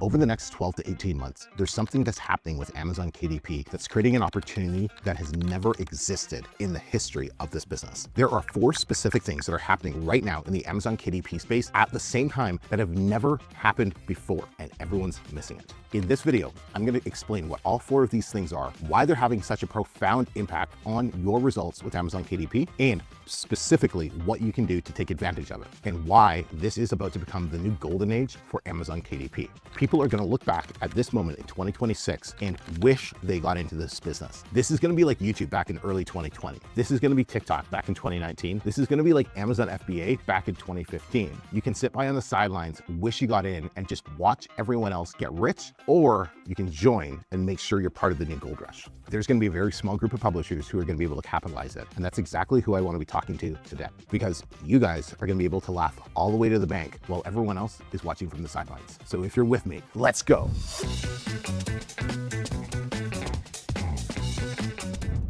Over the next 12 to 18 months, there's something that's happening with Amazon KDP that's creating an opportunity that has never existed in the history of this business. There are 4 specific things that are happening right now in the Amazon KDP space at the same time that have never happened before, and everyone's missing it. In this video, I'm going to explain what all 4 of these things are, why they're having such a profound impact on your results with Amazon KDP, and specifically what you can do to take advantage of it, and why this is about to become the new golden age for Amazon KDP. People are going to look back at this moment in 2026 and wish they got into this business. This is going to be like YouTube back in early 2020. This is going to be TikTok back in 2019. This is going to be like Amazon FBA back in 2015. You can sit by on the sidelines, wish you got in, and just watch everyone else get rich, or you can join and make sure you're part of the new gold rush. There's going to be a very small group of publishers who are going to be able to capitalize it. And that's exactly who I want to be talking to today, because you guys are going to be able to laugh all the way to the bank while everyone else is watching from the sidelines. So if you're with me, let's go.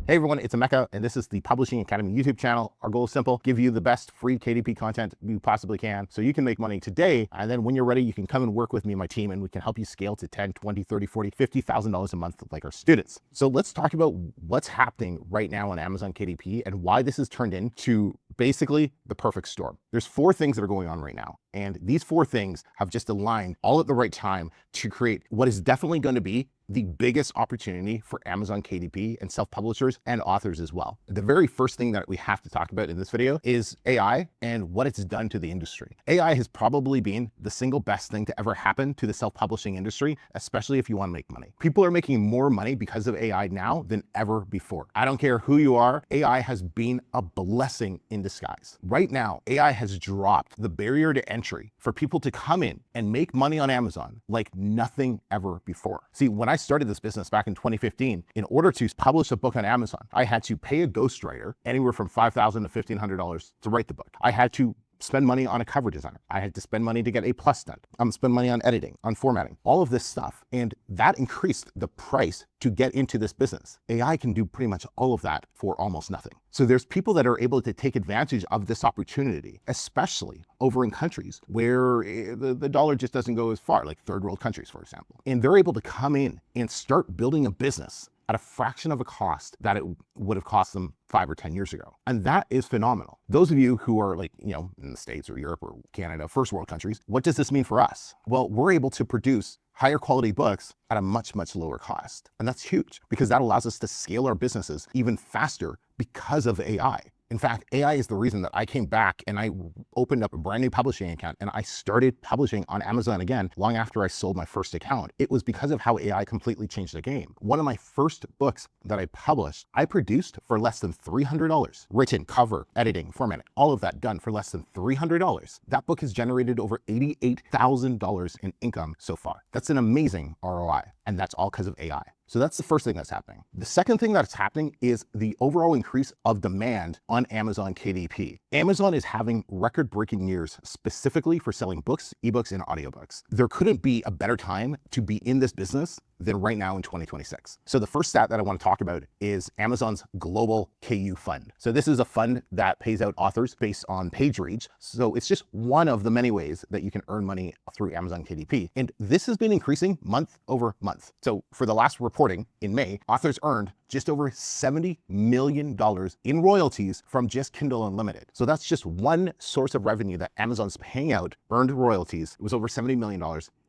Hey everyone, it's Emeka, and this is the Publishing Academy YouTube channel. Our goal is simple: give you the best free KDP content you possibly can so you can make money today. And then when you're ready, you can come and work with me and my team, and we can help you scale to $10, $20, $30, $40, $50,000 a month like our students. So let's talk about what's happening right now on Amazon KDP and why this has turned into basically the perfect storm. There's 4 things that are going on right now. And these 4 things have just aligned all at the right time to create what is definitely going to be the biggest opportunity for Amazon KDP and self-publishers and authors as well. The very first thing that we have to talk about in this video is AI and what it's done to the industry. AI has probably been the single best thing to ever happen to the self-publishing industry, especially if you want to make money. People are making more money because of AI now than ever before. I don't care who you are, AI has been a blessing in disguise. Right now, AI has dropped the barrier to entry for people to come in and make money on Amazon like nothing ever before. See, when I started this business back in 2015, in order to publish a book on Amazon, I had to pay a ghostwriter anywhere from $5,000 to $1,500 to write the book. I had to spend money on a cover designer. I had to spend money to get A+ done. Spend money on editing, on formatting, all of this stuff. And that increased the price to get into this business. AI can do pretty much all of that for almost nothing. So there's people that are able to take advantage of this opportunity, especially over in countries where the dollar just doesn't go as far, like third world countries, for example. And they're able to come in and start building a business at a fraction of a cost that it would have cost them 5 or 10 years ago. And that is phenomenal. Those of you who are like, in the States or Europe or Canada, first world countries, what does this mean for us? Well, we're able to produce higher quality books at a much, much lower cost. And that's huge because that allows us to scale our businesses even faster because of AI. In fact, AI is the reason that I came back and I opened up a brand new publishing account and I started publishing on Amazon again long after I sold my first account. It was because of how AI completely changed the game. One of my first books that I published, I produced for less than $300. Written, cover, editing, formatting, all of that done for less than $300. That book has generated over $88,000 in income so far. That's an amazing ROI, and that's all because of AI. So that's the first thing that's happening. The second thing that's happening is the overall increase of demand on Amazon KDP. Amazon is having record-breaking years specifically for selling books, ebooks, and audiobooks. There couldn't be a better time to be in this business than right now in 2026. So the first stat that I want to talk about is Amazon's global KU fund. So this is a fund that pays out authors based on page reach. So it's just one of the many ways that you can earn money through Amazon KDP. And this has been increasing month over month. So for the last reporting in May, authors earned just over $70 million in royalties from just Kindle Unlimited. So that's just one source of revenue that Amazon's paying out, earned royalties. It was over $70 million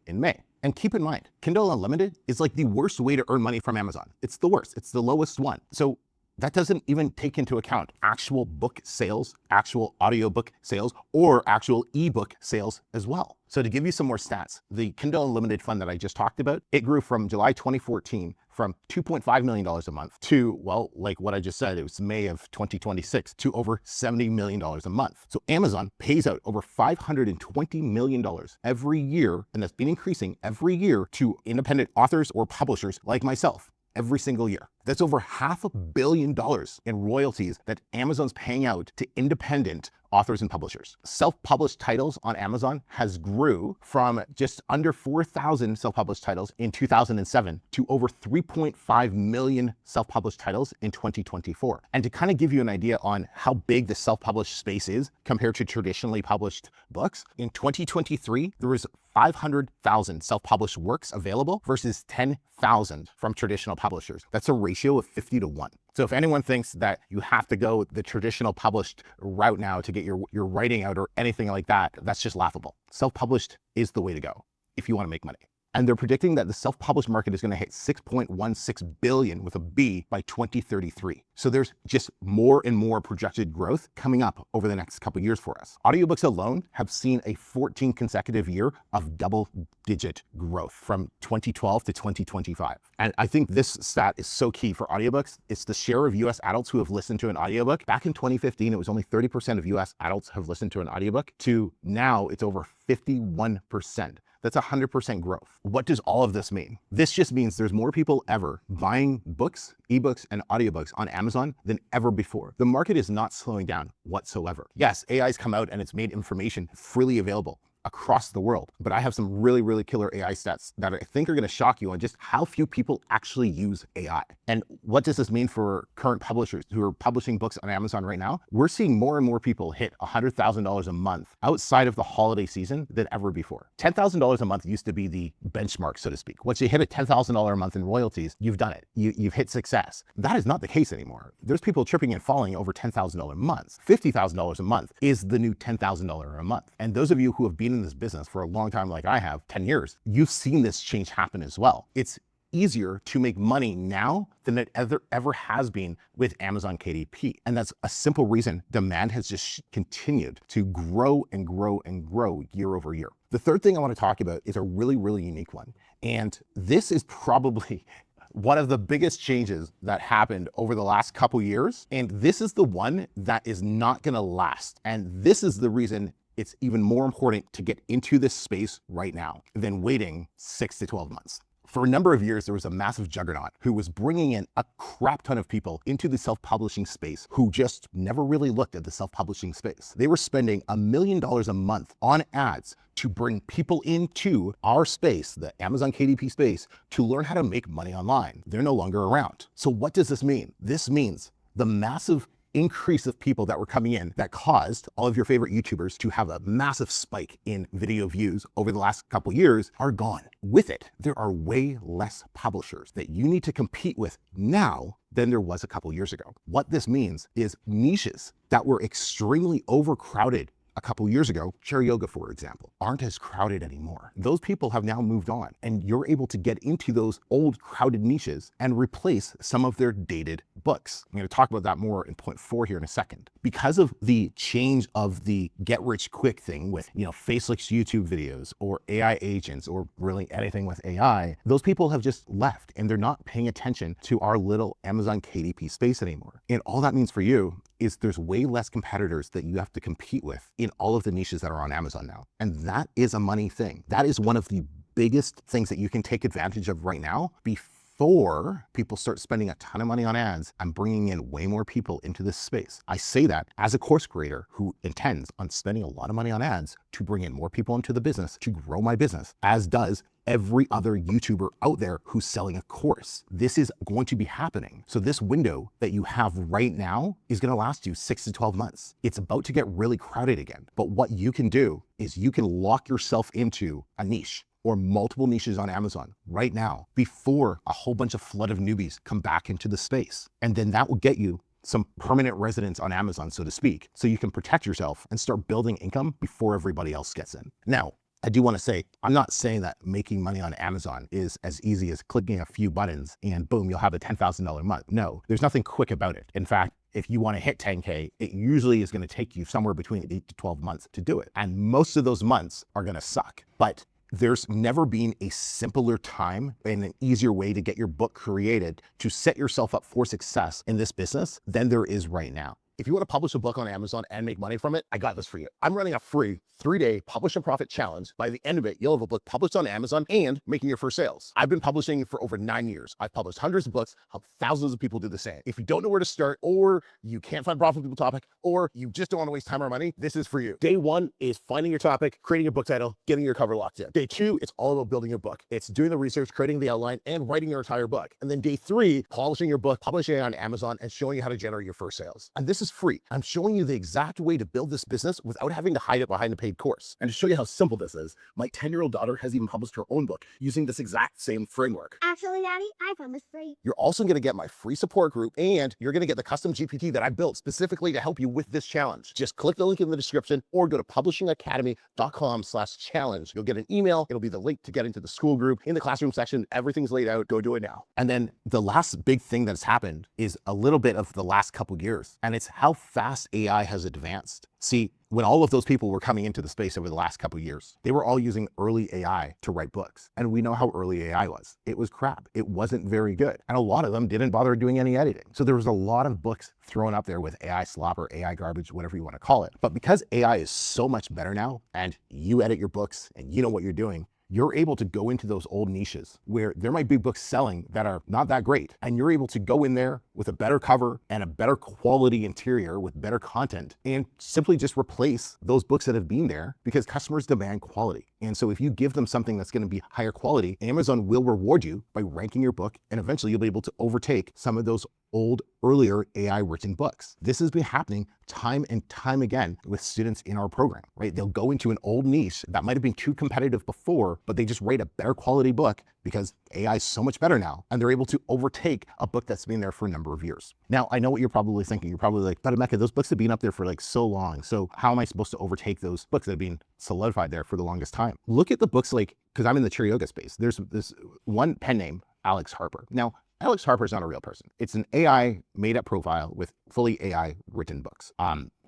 in May. And keep in mind, Kindle Unlimited is like the worst way to earn money from Amazon. It's the worst. It's the lowest one. So that doesn't even take into account actual book sales, actual audiobook sales, or actual ebook sales as well. So to give you some more stats, the Kindle Unlimited fund that I just talked about, it grew from July 2014 from $2.5 million a month to, well, like what I just said, it was May of 2026 to over $70 million a month. So Amazon pays out over $520 million every year, and that's been increasing every year to independent authors or publishers like myself every single year. That's over $500 million in royalties that Amazon's paying out to independent authors and publishers. Self-published titles on Amazon has grew from just under 4,000 self-published titles in 2007 to over 3.5 million self-published titles in 2024. And to kind of give you an idea on how big the self-published space is compared to traditionally published books, in 2023, there was 500,000 self-published works available versus 10,000 from traditional publishers. That's a ratio of 50-1. So if anyone thinks that you have to go the traditional published route now to get your writing out or anything like that, that's just laughable. Self-published is the way to go if you want to make money. And they're predicting that the self-published market is going to hit 6.16 billion with a B by 2033. So there's just more and more projected growth coming up over the next couple of years for us. Audiobooks alone have seen a 14 consecutive year of double-digit growth from 2012 to 2025. And I think this stat is so key for audiobooks. It's the share of US adults who have listened to an audiobook. Back in 2015, it was only 30% of US adults have listened to an audiobook, to now it's over 51%. That's 100% growth. What does all of this mean? This just means there's more people ever buying books, ebooks, and audiobooks on Amazon than ever before. The market is not slowing down whatsoever. Yes, AI's come out and it's made information freely available across the world. But I have some really, really killer AI stats that I think are going to shock you on just how few people actually use AI. And what does this mean for current publishers who are publishing books on Amazon right now? We're seeing more and more people hit $100,000 a month outside of the holiday season than ever before. $10,000 a month used to be the benchmark, so to speak. Once you hit a $10,000 a month in royalties, you've done it. You've hit success. That is not the case anymore. There's people tripping and falling over $10,000 a month. $50,000 a month is the new $10,000 a month. And those of you who have been in this business for a long time, like I have, 10 years, you've seen this change happen as well. It's easier to make money now than it ever has been with Amazon KDP. And that's a simple reason demand has just continued to grow and grow and grow year over year. The third thing I want to talk about is a really, really unique one. And this is probably one of the biggest changes that happened over the last couple years. And this is the one that is not going to last. And this is the reason it's even more important to get into this space right now than waiting 6 to 12 months. For a number of years, there was a massive juggernaut who was bringing in a crap ton of people into the self-publishing space who just never really looked at the self-publishing space. They were spending $1 million a month on ads to bring people into our space, the Amazon KDP space, to learn how to make money online. They're no longer around. So what does this mean? This means the massive increase of people that were coming in that caused all of your favorite YouTubers to have a massive spike in video views over the last couple years are gone. With it, there are way less publishers that you need to compete with now than there was a couple years ago. What this means is niches that were extremely overcrowded a couple years ago, chair yoga, for example, aren't as crowded anymore. Those people have now moved on, and you're able to get into those old crowded niches and replace some of their dated books. I'm going to talk about that more in point 4 here in a second. Because of the change of the get rich quick thing with, faceless YouTube videos or AI agents or really anything with AI, those people have just left and they're not paying attention to our little Amazon KDP space anymore. And all that means for you is there's way less competitors that you have to compete with in all of the niches that are on Amazon now. And that is a money thing. That is one of the biggest things that you can take advantage of right now before people start spending a ton of money on ads and bringing in way more people into this space. I say that as a course creator who intends on spending a lot of money on ads to bring in more people into the business, to grow my business, as does every other YouTuber out there who's selling a course. This is going to be happening. So this window that you have right now is going to last you 6 to 12 months. It's about to get really crowded again. But what you can do is you can lock yourself into a niche or multiple niches on Amazon right now before a whole bunch of flood of newbies come back into the space. And then that will get you some permanent residence on Amazon, so to speak, so you can protect yourself and start building income before everybody else gets in. Now, I do want to say, I'm not saying that making money on Amazon is as easy as clicking a few buttons and boom, you'll have a $10,000 month. No, there's nothing quick about it. In fact, if you want to hit 10K, it usually is going to take you somewhere between 8 to 12 months to do it. And most of those months are going to suck. But there's never been a simpler time and an easier way to get your book created to set yourself up for success in this business than there is right now. If you want to publish a book on Amazon and make money from it, I got this for you. I'm running a free 3-day publish and profit challenge. By the end of it, you'll have a book published on Amazon and making your first sales. I've been publishing for over 9 years. I've published hundreds of books, helped thousands of people do the same. If you don't know where to start, or you can't find a profitable topic, or you just don't want to waste time or money, this is for you. Day 1 is finding your topic, creating your book title, getting your cover locked in. Day 2, it's all about building your book. It's doing the research, creating the outline, and writing your entire book. And then day 3, polishing your book, publishing it on Amazon, and showing you how to generate your first sales. And this is free. I'm showing you the exact way to build this business without having to hide it behind a paid course. And to show you how simple this is, my 10-year-old daughter has even published her own book using this exact same framework. Actually, Daddy, I promise free. You're also going to get my free support group, and you're going to get the custom GPT that I built specifically to help you with this challenge. Just click the link in the description or go to publishingacademy.com/challenge. You'll get an email. It'll be the link to get into the school group in the classroom section. Everything's laid out. Go do it now. And then the last big thing that's happened is a little bit of the last couple years, and it's how fast AI has advanced. See, when all of those people were coming into the space over the last couple of years, they were all using early AI to write books. And we know how early AI was. It was crap. It wasn't very good. And a lot of them didn't bother doing any editing. So there was a lot of books thrown up there with AI slop or AI garbage, whatever you want to call it. But because AI is so much better now, and you edit your books and you know what you're doing, you're able to go into those old niches where there might be books selling that are not that great. And you're able to go in there with a better cover and a better quality interior with better content and simply just replace those books that have been there because customers demand quality. And so if you give them something that's going to be higher quality, Amazon will reward you by ranking your book, and eventually you'll be able to overtake some of those old, earlier AI written books. This has been happening time and time again with students in our program, right? They'll go into an old niche that might have been too competitive before, but they just write a better quality book because AI is so much better now, and they're able to overtake a book that's been there for a number of years. Now, I know what you're probably thinking. You're probably like, but Emeka, those books have been up there for like so long. So how am I supposed to overtake those books that have been solidified there for the longest time? Look at the books like, because I'm in the chair yoga space, there's this one pen name, Alex Harper. Now, Alex Harper is not a real person. It's an AI made up profile with fully AI written books,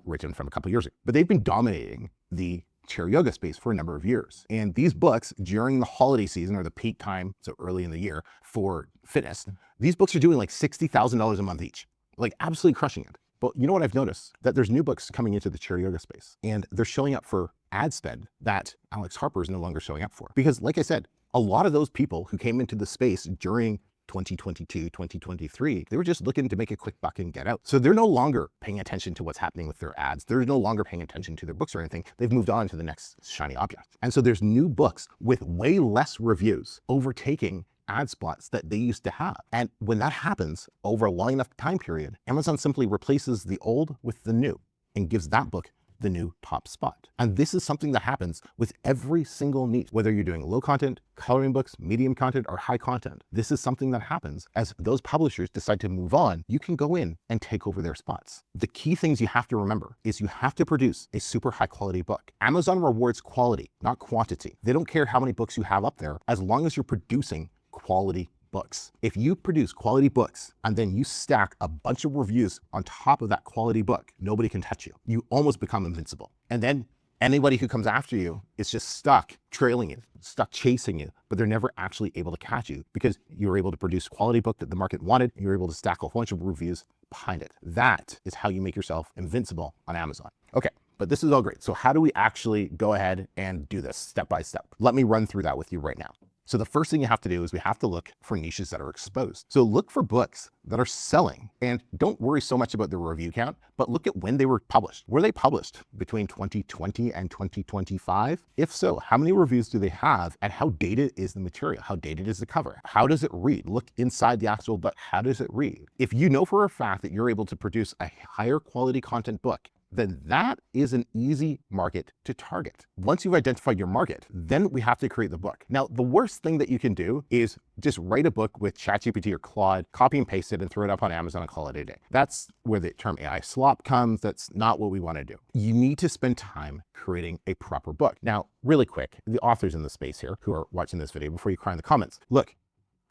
written from a couple of years ago. But they've been dominating the chair yoga space for a number of years. And these books during the holiday season or the peak time, so early in the year for fitness, these books are doing like $60,000 a month each, like absolutely crushing it. But you know what I've noticed? That there's new books coming into the chair yoga space, and they're showing up for ad spend that Alex Harper is no longer showing up for. Because like I said, a lot of those people who came into the space during 2022, 2023, they were just looking to make a quick buck and get out. So they're no longer paying attention to what's happening with their ads. They're no longer paying attention to their books or anything. They've moved on to the next shiny object. And so there's new books with way less reviews overtaking ad spots that they used to have. And when that happens over a long enough time period, Amazon simply replaces the old with the new and gives that book the new top spot. And this is something that happens with every single niche, whether you're doing low content, coloring books, medium content, or high content. This is something that happens as those publishers decide to move on. You can go in and take over their spots. The key things you have to remember is you have to produce a super high quality book. Amazon rewards quality, not quantity. They don't care how many books you have up there, as long as you're producing quality books. If you produce quality books and then you stack a bunch of reviews on top of that quality book, nobody can touch you. You almost become invincible. And then anybody who comes after you is just stuck trailing you, stuck chasing you, but they're never actually able to catch you because you were able to produce a quality book that the market wanted. And you were able to stack a bunch of reviews behind it. That is how you make yourself invincible on Amazon. Okay, but this is all great. So how do we actually go ahead and do this step by step? Let me run through that with you right now. So the first thing you have to do is we have to look for niches that are exposed. So look for books that are selling, and don't worry so much about the review count, but look at when they were published. Were they published between 2020 and 2025? If so, how many reviews do they have, and how dated is the material? How dated is the cover? How does it read? Look inside the actual book. How does it read? If you know for a fact that you're able to produce a higher quality content book, then that is an easy market to target. Once you've identified your market, then we have to create the book. Now, the worst thing that you can do is just write a book with ChatGPT or Claude, copy and paste it and throw it up on Amazon and call it a day. That's where the term AI slop comes. That's not what we want to do. You need to spend time creating a proper book. Now, really quick, the authors in the space here who are watching this video, before you cry in the comments, look,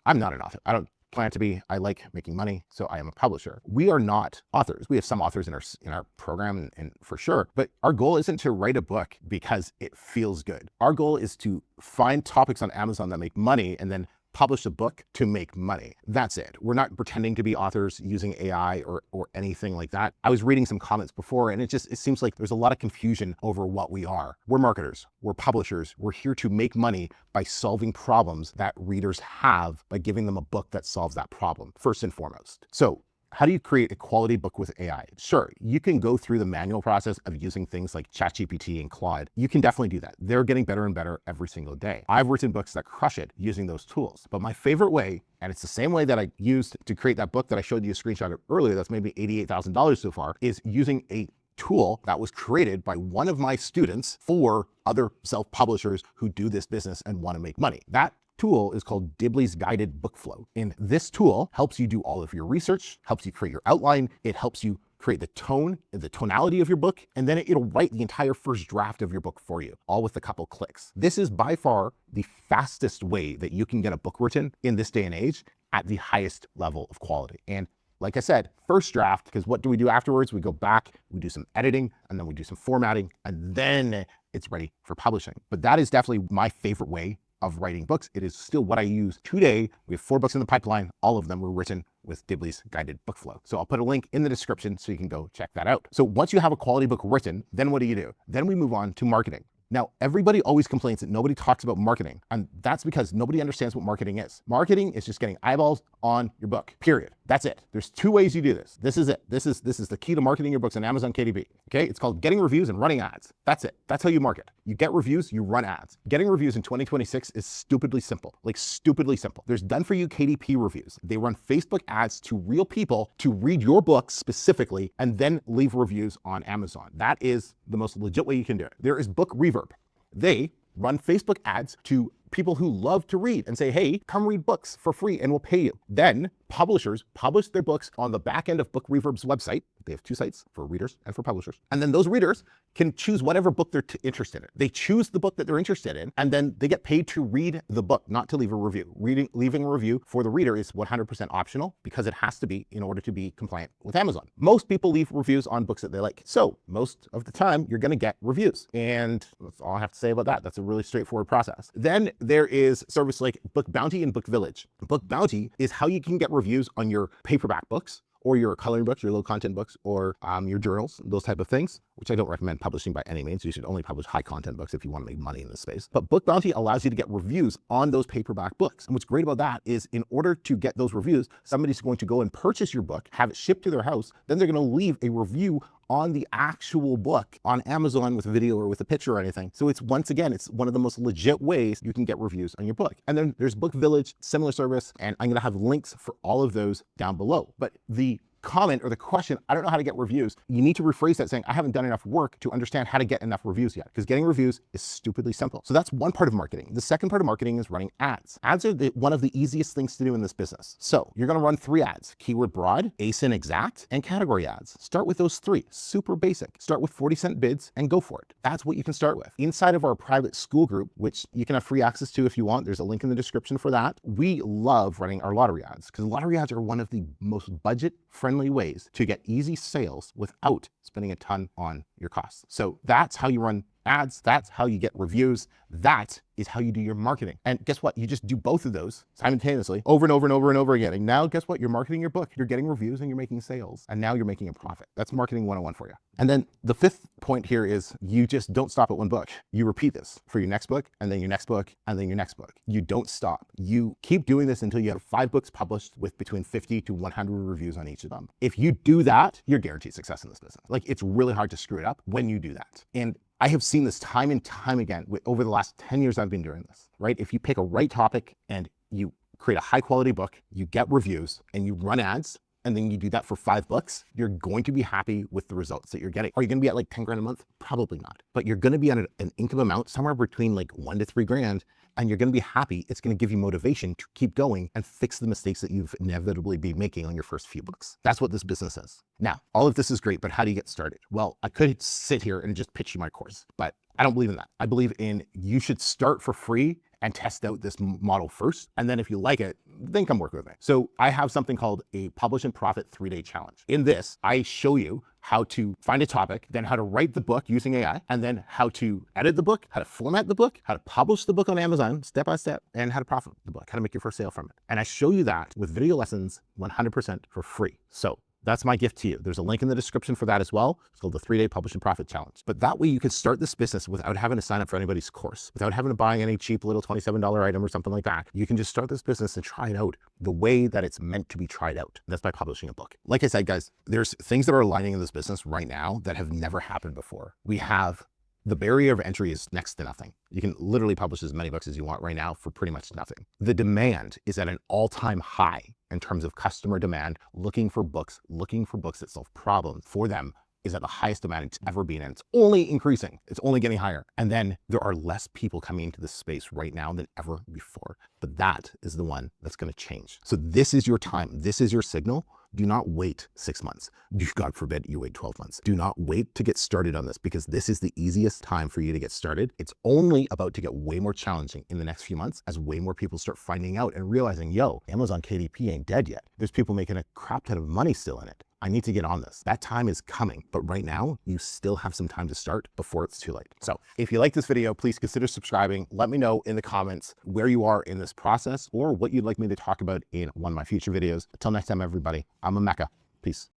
I'm not an author. I don't plan to be. I like making money, so I am a publisher. We are not authors. We have some authors in our program, and for sure, but our goal isn't to write a book because it feels good. Our goal is to find topics on Amazon that make money and then publish a book to make money. That's it. We're not pretending to be authors using AI or anything like that. I was reading some comments before, and it seems like there's a lot of confusion over what we are. We're marketers, we're publishers. We're here to make money by solving problems that readers have by giving them a book that solves that problem, first and foremost. So how do you create a quality book with AI? Sure, you can go through the manual process of using things like ChatGPT and Claude. You can definitely do that. They're getting better and better every single day. I've written books that crush it using those tools. But my favorite way, and it's the same way that I used to create that book that I showed you a screenshot of earlier, that's maybe $88,000 so far, is using a tool that was created by one of my students for other self-publishers who do this business and want to make money. That tool is called Dibbly's Guided Book Flow. And this tool helps you do all of your research, helps you create your outline, it helps you create the tone, the tonality of your book, and then it'll write the entire first draft of your book for you, all with a couple clicks. This is by far the fastest way that you can get a book written in this day and age at the highest level of quality. And like I said, first draft, because what do we do afterwards? We go back, we do some editing, and then we do some formatting, and then it's ready for publishing. But that is definitely my favorite way of writing books. It is still what I use today. We have 4 books in the pipeline. All of them were written with Dibbly's Guided Book Flow. So I'll put a link in the description so you can go check that out. So once you have a quality book written, then what do? Then we move on to marketing. Now, everybody always complains that nobody talks about marketing, and that's because nobody understands what marketing is. Marketing is just getting eyeballs on your book, period. That's it. There's 2 ways you do this. This is it. This is the key to marketing your books on Amazon KDP. Okay, it's called getting reviews and running ads. That's it. That's how you market. You get reviews, you run ads. Getting reviews in 2026 is stupidly simple, like stupidly simple. There's done for you KDP reviews. They run Facebook ads to real people to read your book specifically and then leave reviews on Amazon. That is the most legit way you can do it. There is BookReverb. They run Facebook ads to people who love to read and say, hey, come read books for free and we'll pay you. Then publishers publish their books on the back end of BookReverb's website. They have 2 sites for readers and for publishers. And then those readers can choose whatever book they're interested in. They choose the book that they're interested in, and then they get paid to read the book, not to leave a review. Leaving a review for the reader is 100% optional because it has to be in order to be compliant with Amazon. Most people leave reviews on books that they like. So most of the time you're gonna get reviews. And that's all I have to say about that. That's a really straightforward process. Then there is service like Book Bounty and Book Village. Book Bounty is how you can get reviews on your paperback books, or your coloring books, your low content books, or your journals, those type of things, which I don't recommend publishing by any means. You should only publish high content books if you want to make money in this space. But Book Bounty allows you to get reviews on those paperback books. And what's great about that is in order to get those reviews, somebody's going to go and purchase your book, have it shipped to their house, then they're going to leave a review on the actual book on Amazon with a video or with a picture or anything. So it's, once again, it's one of the most legit ways you can get reviews on your book. And then there's Book Village, similar service, and I'm going to have links for all of those down below. But the comment or the question, I don't know how to get reviews, you need to rephrase that saying, I haven't done enough work to understand how to get enough reviews yet, because getting reviews is stupidly simple. So that's one part of marketing. The second part of marketing is running ads. Ads are one of the easiest things to do in this business. So you're going to run 3 ads: keyword broad, ASIN exact, and category ads. Start with those 3, super basic. Start with 40-cent bids and go for it. That's what you can start with. Inside of our private school group, which you can have free access to if you want, there's a link in the description for that. We love running our lottery ads because lottery ads are one of the most budget-friendly ways to get easy sales without spending a ton on your costs. So that's how you run ads. That's how you get reviews. That is how you do your marketing. And guess what? You just do both of those simultaneously over and over and over and over again. And now guess what? You're marketing your book. You're getting reviews and you're making sales. And now you're making a profit. That's marketing 101 for you. And then the 5th point here is you just don't stop at one book. You repeat this for your next book, and then your next book, and then your next book. You don't stop. You keep doing this until you have 5 books published with between 50 to 100 reviews on each of them. If you do that, you're guaranteed success in this business. Like, it's really hard to screw it up when you do that. And I have seen this time and time again over the last 10 years I've been doing this, right? If you pick a right topic and you create a high quality book, you get reviews and you run ads, and then you do that for 5 books, you're going to be happy with the results that you're getting. Are you going to be at like 10 grand a month? Probably not. But you're going to be at an income amount somewhere between like 1 to 3 grand, and you're going to be happy. It's going to give you motivation to keep going and fix the mistakes that you've inevitably be making on your first few books. That's what this business is. Now, all of this is great, but how do you get started? Well, I could sit here and just pitch you my course, but I don't believe in that. I believe in you should start for free and test out this model first. And then if you like it, then come work with me. So I have something called a Publish and Profit 3-day challenge. In this, I show you how to find a topic, then how to write the book using AI, and then how to edit the book, how to format the book, how to publish the book on Amazon step by step, and how to profit the book, how to make your first sale from it. And I show you that with video lessons 100% for free. So That's my gift to you. There's a link in the description for that as well. It's called the 3-Day Publish and Profit Challenge. But that way you can start this business without having to sign up for anybody's course, without having to buy any cheap little $27 item or something like that. You can just start this business and try it out the way that it's meant to be tried out. That's by publishing a book. Like I said, guys, there's things that are aligning in this business right now that have never happened before. We have the barrier of entry is next to nothing. You can literally publish as many books as you want right now for pretty much nothing. The demand is at an all-time high in terms of customer demand, looking for books that solve problems for them is at the highest demand it's ever been, and it's only increasing. It's only getting higher. And then there are less people coming into this space right now than ever before. But that is the one that's going to change. So this is your time. This is your signal. Do not wait 6 months. God forbid you wait 12 months. Do not wait to get started on this, because this is the easiest time for you to get started. It's only about to get way more challenging in the next few months as way more people start finding out and realizing, yo, Amazon KDP ain't dead yet. There's people making a crap ton of money still in it. I need to get on this. That time is coming, but right now you still have some time to start before it's too late. So if you like this video, please consider subscribing. Let me know in the comments where you are in this process or what you'd like me to talk about in one of my future videos. Until next time, everybody, I'm Emeka. Peace.